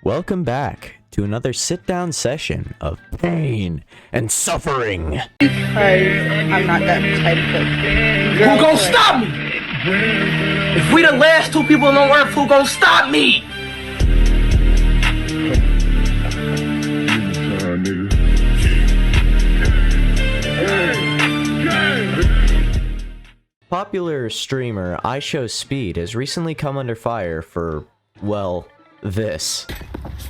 Welcome back to another sit-down session of pain and suffering. Because I'm not that type of girl. Who gon' stop me? If we the last two people on earth, who gon' stop me? Popular streamer IShowSpeed has recently come under fire for, well, this.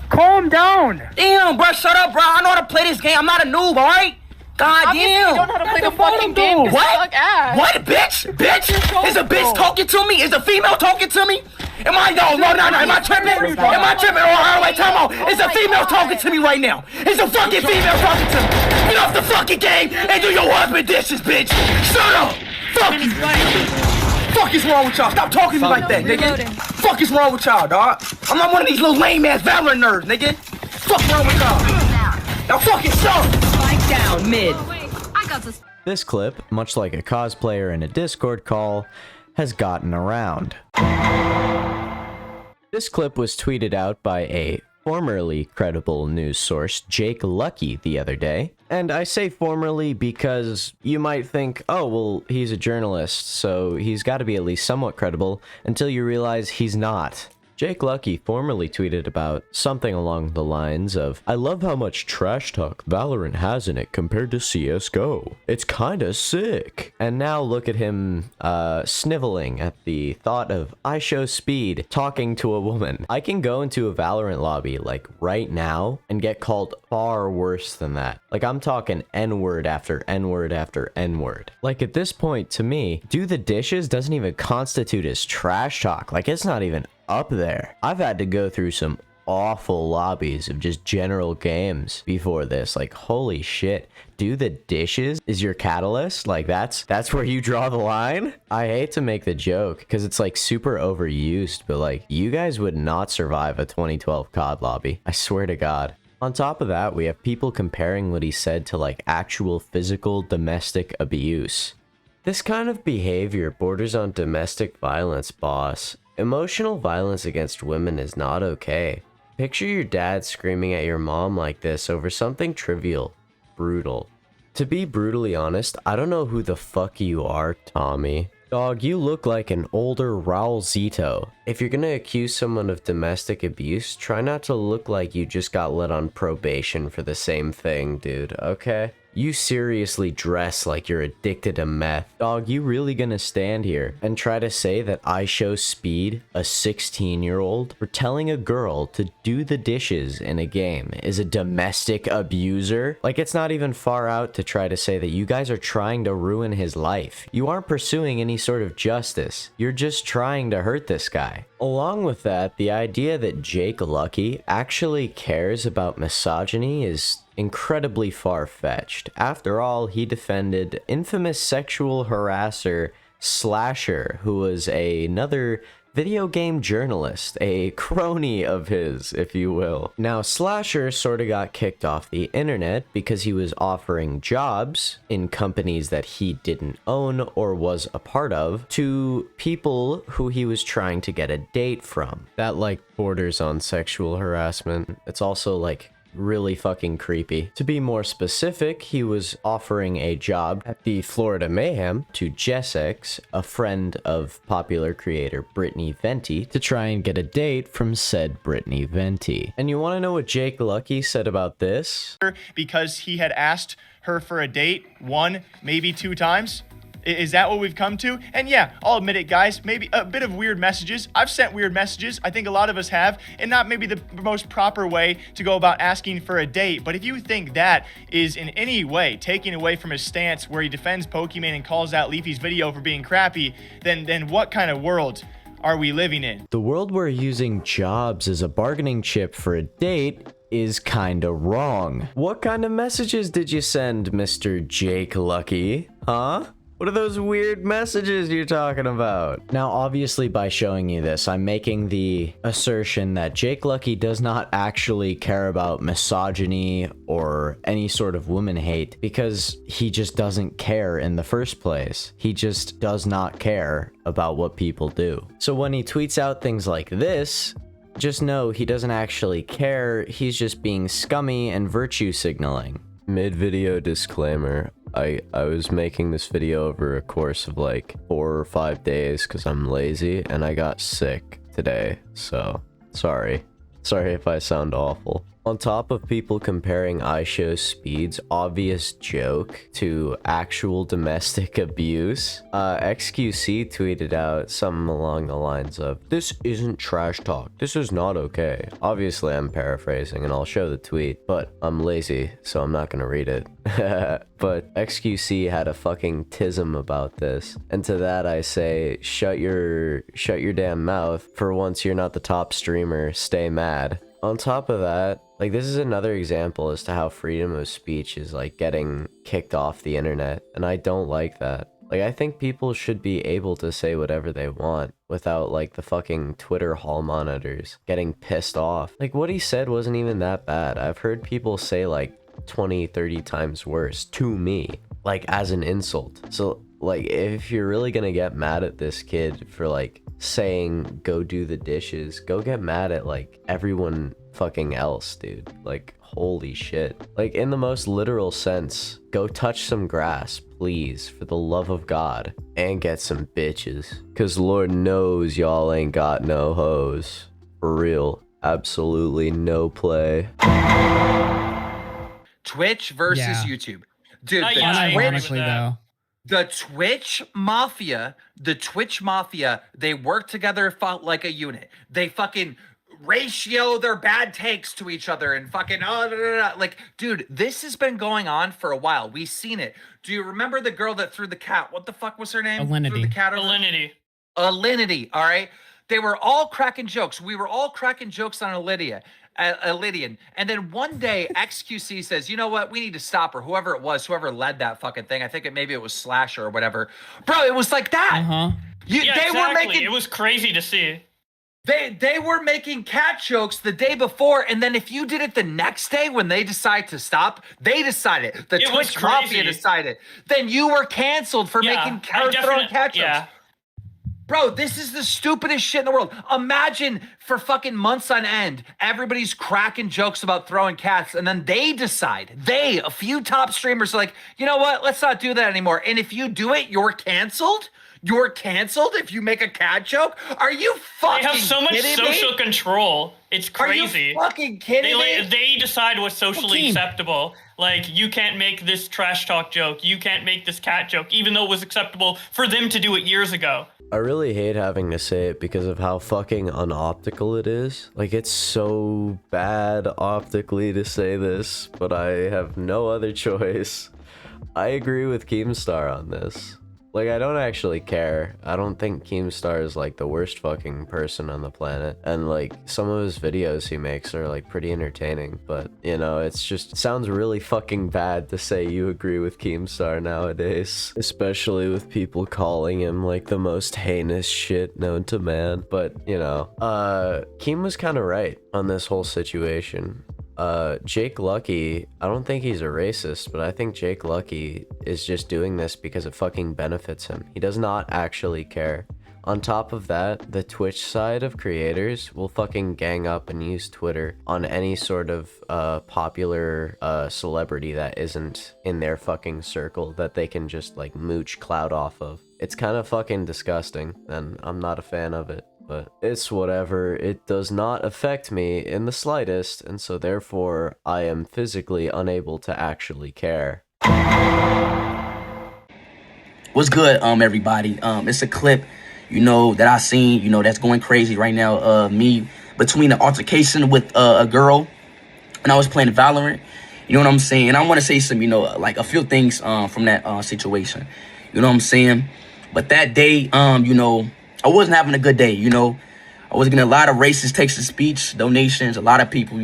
Calm down! Damn, bro, shut up, bro. I know how to play this game. I'm not a noob, alright? God Obviously, damn. you don't know how to play the fucking game. You What? suck ass. What, bitch? Bitch? Is a bitch talking to me? Is a female talking to me? Am I? No. Am I tripping? Am I tripping? Oh, wait, time out. Is a female talking to me right now? Is a fucking female talking to me? Get off the fucking game and do your husband dishes, bitch. Shut up. Fuck you. Fuck is wrong with y'all? Stop talking to me like that, nigga. Fuck is wrong with y'all, dog? I'm not one of these little lame-ass Valorant nerds, nigga. Fuck wrong with y'all? Now fucking suck. Spike down mid. This clip, much like a cosplayer in a Discord call, has gotten around. This clip was tweeted out by a formerly credible news source, Jake Lucky, the other day. And I say formerly because you might think, oh, well, he's a journalist, so he's got to be at least somewhat credible, until you realize he's not. Jake Lucky formerly tweeted about something along the lines of, I love how much trash talk Valorant has in it compared to CSGO. It's kinda sick. And now look at him sniveling at the thought of IShowSpeed talking to a woman. I can go into a Valorant lobby like right now and get called far worse than that. Like I'm talking N-word after N-word after N-word. Like at this point, to me, do the dishes doesn't even constitute as trash talk. Like it's not even up there. I've had to go through some awful lobbies of just general games before this. Like, holy shit. Do the dishes is your catalyst? Like, that's where you draw the line? I hate to make the joke because it's like super overused, but like, you guys would not survive a 2012 COD lobby. I swear to God. On top of that, we have people comparing what he said to like actual physical domestic abuse. This kind of behavior borders on domestic violence, boss. Emotional violence against women is not okay. Picture your dad screaming at your mom like this over something trivial. Brutal. To be brutally honest, I don't know who the fuck you are, Tommy. Dog, you look like an older Raul Zito. If you're gonna accuse someone of domestic abuse, try not to look like you just got let on probation for the same thing, dude, okay? You seriously dress like you're addicted to meth. Dog, you really gonna stand here and try to say that IShowSpeed, a 16-year-old, for telling a girl to do the dishes in a game is a domestic abuser? Like, it's not even far out to try to say that you guys are trying to ruin his life. You aren't pursuing any sort of justice. You're just trying to hurt this guy. Along with that, the idea that Jake Lucky actually cares about misogyny is incredibly far-fetched. After all, he defended infamous sexual harasser Slasher, who was another video game journalist, a crony of his, if you will. Now, Slasher sort of got kicked off the internet because he was offering jobs in companies that he didn't own or was a part of to people who he was trying to get a date from. That, like, borders on sexual harassment. It's also, like, really fucking creepy. To be more specific, he was offering a job at the Florida Mayhem to Jessex, a friend of popular creator Brittany Venti, to try and get a date from said Brittany Venti. And you want to know what Jake Lucky said about this? Because he had asked her for a date 1, maybe 2 times. Is that what we've come to? And yeah, I'll admit it, guys, maybe a bit of weird messages. I've sent weird messages. I think a lot of us have, and not maybe the most proper way to go about asking for a date. But if you think that is in any way taking away from his stance where he defends Pokemon and calls out Leafy's video for being crappy, then what kind of world are we living in? The world where using jobs as a bargaining chip for a date is kinda wrong. What kind of messages did you send, Mr. Jake Lucky? Huh? What are those weird messages you're talking about? Now, obviously, by showing you this, I'm making the assertion that Jake Lucky does not actually care about misogyny or any sort of woman hate because he just doesn't care in the first place. He just does not care about what people do. So when he tweets out things like this, just know he doesn't actually care. He's just being scummy and virtue signaling. Mid-video disclaimer. I was making this video over a course of like 4 or 5 days because I'm lazy and I got sick today. So, sorry. Sorry if I sound awful. On top of people comparing IShowSpeed's obvious joke to actual domestic abuse, XQC tweeted out something along the lines of, "This isn't trash talk. This is not okay." Obviously, I'm paraphrasing and I'll show the tweet, but I'm lazy, so I'm not gonna read it. But XQC had a fucking tism about this, and to that I say, shut your damn mouth. For once you're not the top streamer, stay mad. On top of that, like, this is another example as to how freedom of speech is like getting kicked off the internet, and I don't like that. Like, I think people should be able to say whatever they want without like the fucking Twitter hall monitors getting pissed off. Like, what he said wasn't even that bad. I've heard people say like 20, 30 times worse to me, like as an insult. So like, if you're really gonna get mad at this kid for like saying go do the dishes, go get mad at like everyone fucking else, dude. Like, holy shit. Like, in the most literal sense, go touch some grass, please, for the love of God, and get some bitches, cause Lord knows y'all ain't got no hoes. For real. Absolutely no play. Twitch versus Yeah. YouTube. Dude, Unironically, though. the Twitch Mafia, they work together like a unit. They fucking ratio their bad takes to each other and fucking like, dude, this has been going on for a while. We've seen it. Do you remember the girl that threw the cat? What the fuck was her name? Alinity. Threw the cat over- Alinity, all right? They were all cracking jokes. We were all cracking jokes on Lydian. And then one day, XQC says, you know what? We need to stop her. Whoever it was, whoever led that fucking thing. I think maybe it was Slasher or whatever. Bro, it was like that. Were making, it was crazy to see. They were making cat jokes the day before, and then if you did it the next day when they decide to stop, they decided. The Twitch Mafia decided. Then you were canceled for throwing cat jokes. Yeah. Bro, this is the stupidest shit in the world. Imagine for fucking months on end, everybody's cracking jokes about throwing cats, and then they decide. A few top streamers are like, you know what? Let's not do that anymore. And if you do it, you're canceled? You're canceled if you make a cat joke? Are you fucking kidding me? They have so much social control. It's crazy. Are you fucking kidding me? They decide what's socially acceptable. Like, you can't make this trash talk joke. You can't make this cat joke, even though it was acceptable for them to do it years ago. I really hate having to say it because of how fucking unoptical it is. Like, it's so bad optically to say this, but I have no other choice. I agree with Keemstar on this. Like, I don't actually care. I don't think Keemstar is like the worst fucking person on the planet. And like, some of his videos he makes are like pretty entertaining. But, you know, it's just, it sounds really fucking bad to say you agree with Keemstar nowadays. Especially with people calling him like the most heinous shit known to man. But, you know, Keem was kind of right on this whole situation. Jake Lucky, I don't think he's a racist, but I think Jake Lucky is just doing this because it fucking benefits him. He does not actually care. On top of that, the Twitch side of creators will fucking gang up and use Twitter on any sort of popular celebrity that isn't in their fucking circle that they can just like mooch clout off of. It's kind of fucking disgusting, and I'm not a fan of it. But it's whatever. It does not affect me in the slightest, and so therefore I am physically unable to actually care. What's good, everybody? It's a clip, that I seen, that's going crazy right now. Me between the altercation with a girl, and I was playing Valorant. You know what I'm saying? And I want to say some, like a few things from that situation. You know what I'm saying? But that day, I wasn't having a good day, I was getting a lot of racist takes of speech, donations, a lot of people,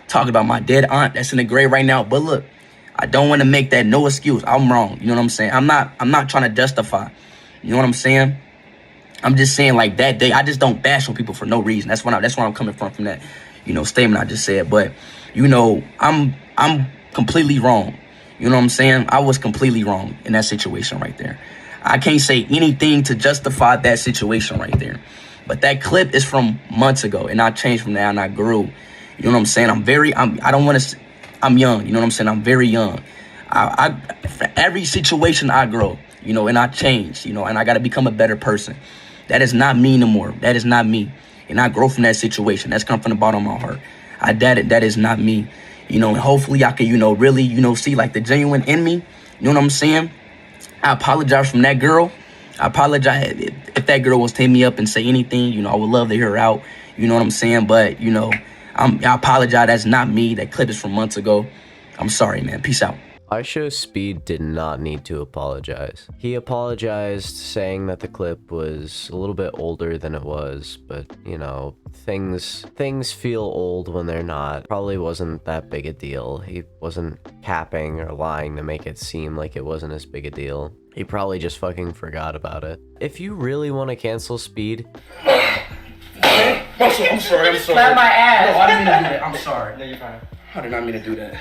talking about my dead aunt that's in the grave right now. But look, I don't want to make that no excuse. I'm wrong. You know what I'm saying? I'm not trying to justify. You know what I'm saying? I'm just saying, like, that day, I just don't bash on people for no reason. That's where I'm coming from that, statement I just said. But, I'm completely wrong. You know what I'm saying? I was completely wrong in that situation right there. I can't say anything to justify that situation right there. But that clip is from months ago, and I changed from that, and I grew. You know what I'm saying? I'm young. You know what I'm saying? I'm very young. For every situation I grow, you know, and I change, you know, and I got to become a better person. That is not me no more. That is not me. And I grow from that situation. That's come from the bottom of my heart. That is not me. You know, and hopefully I can, you know, really, you know, see like the genuine in me. You know what I'm saying? I apologize from that girl. I apologize if that girl was to hit me up and say anything. You know, I would love to hear her out. You know what I'm saying? But, you know, I apologize. That's not me. That clip is from months ago. I'm sorry, man. Peace out. IShowSpeed did not need to apologize. He apologized saying that the clip was a little bit older than it was, but you know, things feel old when they're not. Probably wasn't that big a deal. He wasn't capping or lying to make it seem like it wasn't as big a deal. He probably just fucking forgot about it. If you really want to cancel Speed... I'm sorry. Slap my ass. No, I didn't mean to do that. I'm sorry. No, you're fine. I did not mean to do that.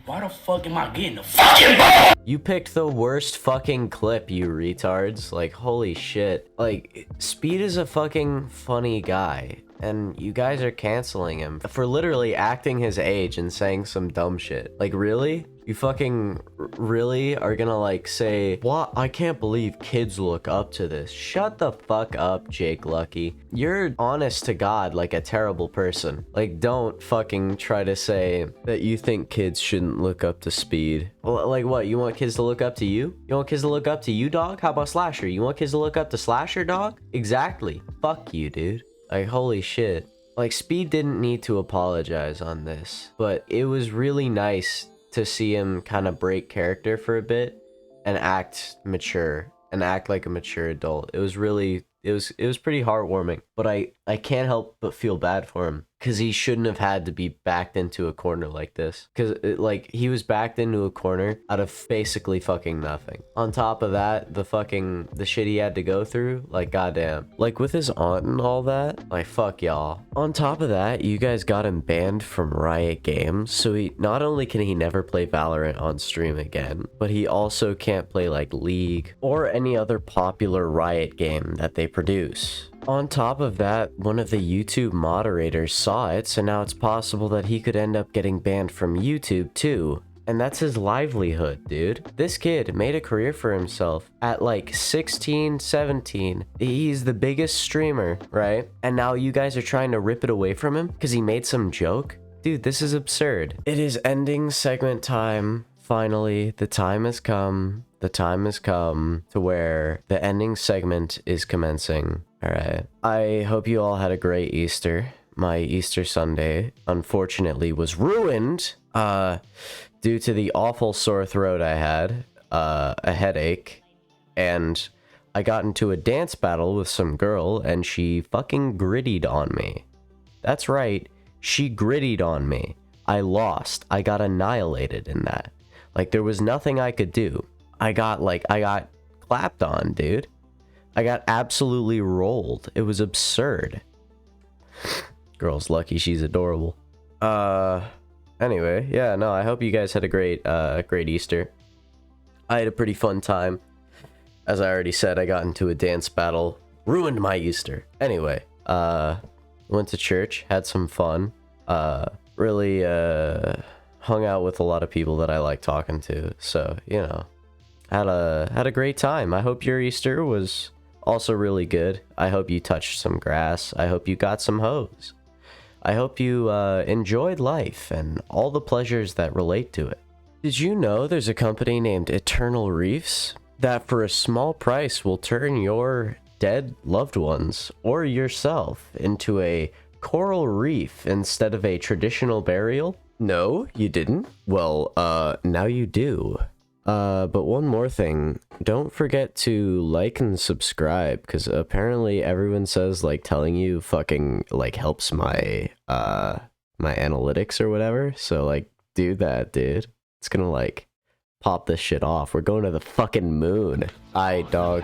Why the fuck am I getting the fucking ball? You picked the worst fucking clip, you retards. Like, holy shit. Like, Speed is a fucking funny guy, and you guys are canceling him for literally acting his age and saying some dumb shit. Like, really? You fucking really are gonna like say, what? I can't believe kids look up to this. Shut the fuck up, Jake Lucky. You're honest to God like a terrible person. Like, don't fucking try to say that you think kids shouldn't look up to Speed. Like what? You want kids to look up to you? You want kids to look up to you, dog? How about Slasher? You want kids to look up to Slasher, dog? Exactly. Fuck you, dude. Like, holy shit. Like, Speed didn't need to apologize on this, but it was really nice to see him kind of break character for a bit and act mature and act like a mature adult. It was really, it was pretty heartwarming, but I can't help but feel bad for him because he shouldn't have had to be backed into a corner like this, because like he was backed into a corner out of basically fucking nothing. On top of that, the shit he had to go through, like goddamn, like with his aunt and all that, like fuck y'all. On top of that, you guys got him banned from Riot Games, so he not only can he never play Valorant on stream again, but he also can't play like League or any other popular Riot game that they produce. On top of that, one of the YouTube moderators saw it, so now it's possible that he could end up getting banned from YouTube too. And that's his livelihood, dude. This kid made a career for himself at like 16, 17. He's the biggest streamer, right? And now you guys are trying to rip it away from him because he made some joke? Dude, this is absurd. It is ending segment time. Finally, the time has come. The time has come to where the ending segment is commencing. All right. I hope you all had a great Easter. My Easter Sunday, unfortunately, was ruined due to the awful sore throat I had, a headache, and I got into a dance battle with some girl, and she fucking grittied on me. That's right. She grittied on me. I lost. I got annihilated in that. Like, there was nothing I could do. I got clapped on, dude. I got absolutely rolled. It was absurd. Girl's lucky she's adorable. Anyway, yeah, no, I hope you guys had a great Easter. I had a pretty fun time. As I already said, I got into a dance battle. Ruined my Easter. Anyway, went to church, had some fun. Really, hung out with a lot of people that I like talking to. So, you know, had a great time. I hope your Easter was also really good. I hope you touched some grass. I hope you got some hoes. I hope you enjoyed life and all the pleasures that relate to it. Did you know there's a company named Eternal Reefs that for a small price will turn your dead loved ones or yourself into a coral reef instead of a traditional burial? No, you didn't? Well, now you do. But one more thing, don't forget to like and subscribe, because apparently everyone says, like, telling you fucking, like, helps my, my analytics or whatever, so, like, do that, dude. It's gonna, like, pop this shit off. We're going to the fucking moon. Aight, dog.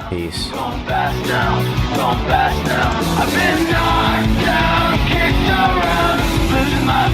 Peace. Gone fast now. I've been knocked down, kicked around, losing my